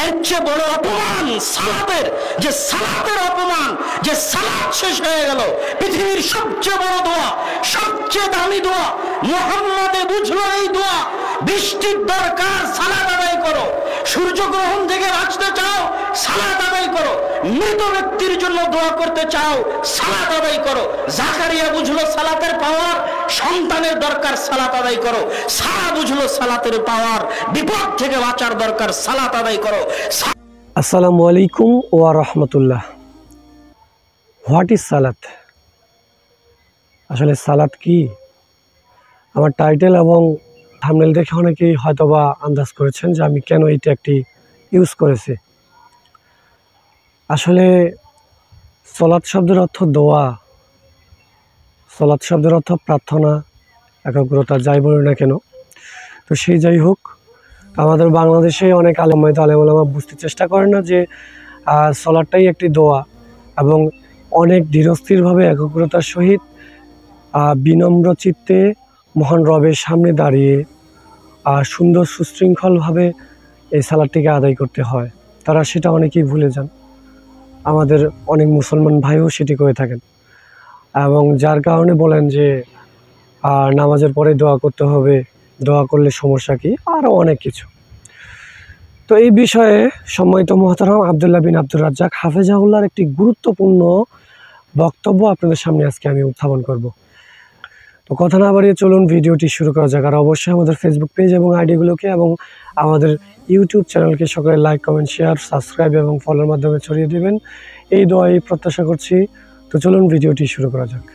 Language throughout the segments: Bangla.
এর চেয়ে বড় অপমান সালাতের, যে সালাতের অপমান, যে সালাত শেষ হয়ে গেল। পৃথিবীর সবচেয়ে বড় দোয়া, সবচেয়ে দামি দোয়া মুহাম্মদে বুঝলো এই দোয়া। বৃষ্টির দরকার, সালাত আদায় করো। সূর্যগ্রহণ থেকে বাঁচতে চাও, সালাত আদায় করো। মৃত ব্যক্তির জন্য দোয়া করতে চাও, সালাত আদায় করো। জাকারিয়া বুঝলো সালাতের পাওয়ার, সন্তানের দরকার, সালাত আদায় করো। সারা বুঝলো সালাতের পাওয়ার, বিপদ থেকে বাঁচার দরকার, সালাত আদায় করো। আসসালামু আলাইকুম ওয়া রাহমাতুল্লাহ। হোয়াট ইজ সালাত? আসলে সালাত কি? আমার টাইটেল এবং থাম্বনেল দেখে অনেকেই হয়তোবা আন্দাজ করেছেন যে আমি কেন এই ট্যাগটি ইউজ করেছি। আসলে সালাত শব্দের অর্থ দোয়া, সালাত শব্দের অর্থ প্রার্থনা, একাগ্রতা, যাই বলি না কেন। তো সেই যাই হোক, আমাদের বাংলাদেশে অনেক আলেমা বুঝতে চেষ্টা করেন না যে সালাতটাই একটি দোয়া, এবং অনেক ধীরস্থিরভাবে একাগ্রতার সহিত বিনম্র চিত্তে মহান রবের সামনে দাঁড়িয়ে সুন্দর সুশৃঙ্খলভাবে এই সালাতটিকে আদায় করতে হয়। তারা সেটা অনেকেই ভুলে যান। আমাদের অনেক মুসলমান ভাইও সেটি করে থাকেন, এবং যার কারণে বলেন যে নামাজের পরে দোয়া করতে হবে, দোয়া করলে সমস্যা কি, আরও অনেক কিছু। তো এই বিষয়ে সম্মানিত মুহতারাম আব্দুল্লাহ বিন আব্দুর রাজ্জাক হাফেজাহুল্লাহর একটি গুরুত্বপূর্ণ বক্তব্য আপনাদের সামনে আজকে আমি উত্থাপন করব। তো কথা না বাড়িয়ে চলুন ভিডিওটি শুরু করা যাক। আর অবশ্যই আমাদের ফেসবুক পেজ এবং আইডিগুলোকে এবং আমাদের ইউটিউব চ্যানেলকে সকলে লাইক, কমেন্ট, শেয়ার, সাবস্ক্রাইব এবং ফলোর মাধ্যমে ছড়িয়ে দেবেন, এই দোয়াই প্রত্যাশা করছি। তো চলুন ভিডিওটি শুরু করা যাক।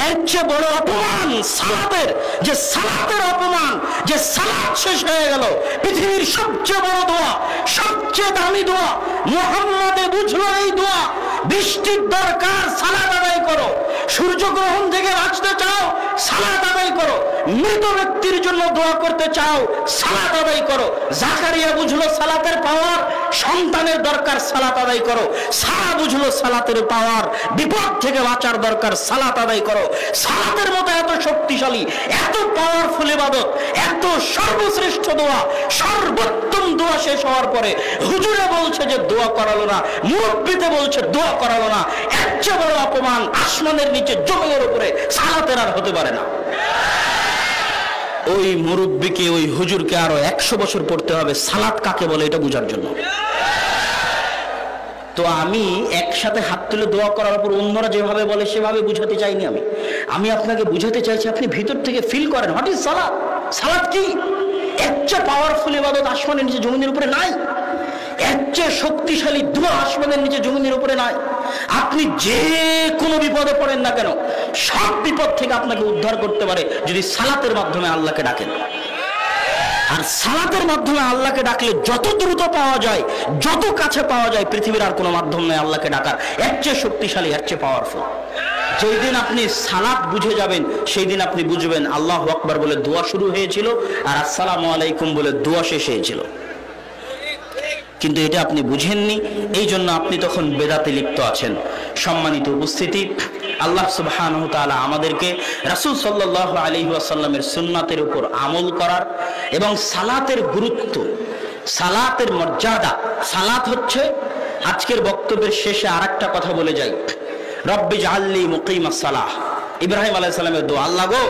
এর চেয়ে বড় অপমান সালাতের, যে সালাতের অপমান, যে সালাত শেষ হয়ে গেল। পৃথিবীর সবচেয়ে বড় দোয়া, সবচেয়ে দামি দোয়া মুহাম্মদে বুঝলো এই দোয়া। বৃষ্টির দরকার, সালাত আদায় করো। সূর্যগ্রহণ থেকে বাঁচতে চাও, সালাত আদায় করো। মৃত ব্যক্তির জন্য দোয়া করতে চাও, সালাত আদায় করো। জাকারিয়া বুঝলো সালাতের পাওয়ার, সন্তানের দরকার, সালাত আদায় করো। সারা বুঝলো সালাতের পাওয়ার, বিপদ থেকে বাঁচার দরকার, সালাত আদায় করো। সালাতের মতো এত শক্তিশালী, এত পাওয়ারফুল ইবাদত, এত সর্বশ্রেষ্ঠ দোয়া, সর্বোত্তম দোয়া শেষ হওয়ার পরে হুজুরে বলছে যে দোয়া করালো না, মুরব্বিতে বলছে দোয়া করালো না। এর চেয়ে বড় অপমান আসমানের নিচে জমিনের উপরে সালাতের আর হতে পারে না। ওই মুরব্বিকে, ওই হুজুরকে আরো 100 বছর পড়তে হবে সালাত কাকে বলে এটা বোঝার জন্য। তো আমি একসাথে হাত তুলে দোয়া করার পর অন্যরা যেভাবে বলে সেভাবে বুঝাতে চাইনি। আমি আপনাকে বুঝাতে চাইছি, আপনি ভিতর থেকে ফিল করেন হোয়াট ইজ সালাত। সালাত কি? এর চেয়ে পাওয়ারফুল ইবাদত আসমানের নিচে জমিনের উপরে নাই। এর চেয়ে শক্তিশালী দোয়া আসমানের নিচে জমিনের উপরে নাই। আপনি যে কোনো বিপদে পড়েন না কেন, সব বিপদ থেকে আপনাকে উদ্ধার করতে পারে যদি সালাতের মাধ্যমে আল্লাহকে ডাকেন। আর সালাতের মাধ্যমে আল্লাহকে ডাকলে যত দ্রুত পাওয়া যায়, যত কাছে পাওয়া যায়, পৃথিবীর আর কোনো মাধ্যম নেই আল্লাহকে ডাকার এর চেয়ে শক্তিশালী, এর চেয়ে পাওয়ারফুল। যেই দিন আপনি সালাত বুঝে যাবেন, সেই দিন আপনি বুঝবেন আল্লাহু আকবার বলে দোয়া শুরু হয়েছিল আর আসসালামু আলাইকুম বলে দোয়া শেষ হয়েছিল। কিন্তু এটা আপনি বুঝেননি, এই জন্য আপনি তখন বেদাতে লিপ্ত আছেন। সম্মানিত উপস্থিতি, আল্লাহ সুবহানাহু ওয়া তাআলা আমাদেরকে রাসূল সাল্লাল্লাহু আলাইহি ওয়াসাল্লামের সুন্নাতের উপর আমল করার এবং সালাতের গুরুত্ব, সালাতের মর্যাদা। সালাত হচ্ছে, আজকের বক্তব্যের শেষে আরেকটা কথা বলে যাই, রব্বি জাআলনি মুকিমাস সালাহ। ইব্রাহিম আলাইহিস সালামের দোয়া, আল্লাহ গো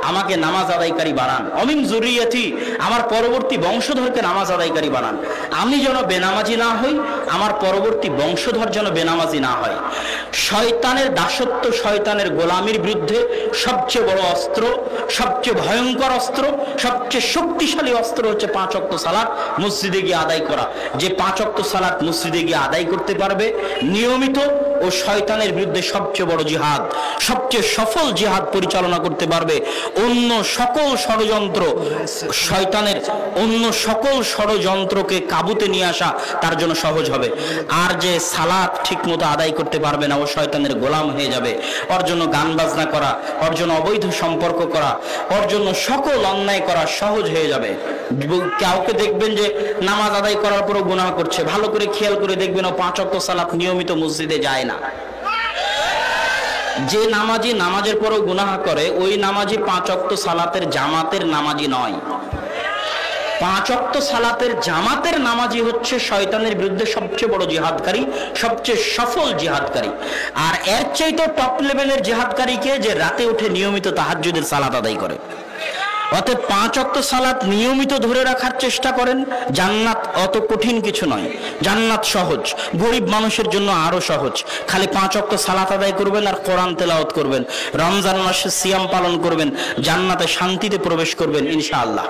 আমাকে নামাজ আদায়কারী বানান, অমিন যুররিয়াতি, আমার পরবর্তী বংশধরকে নামাজ আদায়কারী বানান। আমি যেন বেনামাজি না হই, আমার পরবর্তী বংশধর যেন বেনামাজি না হয়। শয়তানের দাসত্ব, শয়তানের গোলামির বিরুদ্ধে সবচেয়ে বড় অস্ত্র, সবচেয়ে ভয়ঙ্কর অস্ত্র, সবচেয়ে শক্তিশালী অস্ত্র হচ্ছে 5 ওয়াক্ত সালাত মসজিদে গিয়ে আদায় করা। যে 5 ওয়াক্ত সালাত মসজিদে গিয়ে আদায় করতে পারবে নিয়মিত, ও শয়তানের বিরুদ্ধে সবচেয়ে বড় জিহাদ, সবচেয়ে সফল জিহাদ পরিচালনা করতে পারবে। অন্য সকল ষড়যন্ত্র, শয়তানের অন্য সকল ষড়যন্ত্রকে কাবুতে নিয়ে আসা তার জন্য সহজ হবে। আর যে সালাত ঠিক মতো আদায় করতে পারবে না, ও শয়তানের গোলাম হয়ে যাবে। ওর জন্য গান বাজনা করা, ওর জন্য অবৈধ সম্পর্ক করা, ওর জন্য সকল অন্যায় করা সহজ হয়ে যাবে। কাউকে দেখবেন যে নামাজ আদায় করার পরও গুনাহ করছে, ভালো করে খেয়াল করে দেখবেন ও 5 ওয়াক্ত সালাত নিয়মিত মসজিদে যায় না। যে নামাজি নামাজের পরও গুনাহ করে, ওই নামাজি 5 ওয়াক্ত সালাতের জামাতের নামাজি নয়। 5 ওয়াক্ত সালাতের জামাতের নামাজি হচ্ছে শয়তানের বিরুদ্ধে সবচেয়ে বড় জিহাদকারী, সবচেয়ে সফল জিহাদকারী। আর এর চাইতে টপ লেভেলের জিহাদকারীকে যে রাতে উঠে নিয়মিত তাহাজ্জুদের সালাত আদায় করে। অতএব 5 ওয়াক্ত সালাত নিয়মিত ধরে রাখার চেষ্টা করেন। জান্নাত অত কঠিন কিছু নয়, জান্নাত সহজ, গরিব মানুষের জন্য আরো সহজ। খালি 5 ওয়াক্ত সালাত আদায় করবেন আর কোরআন তেলাওয়াত করবেন, রমজান মাসে সিয়াম পালন করবেন, জান্নাতে শান্তিতে প্রবেশ করবেন ইনশাআল্লাহ।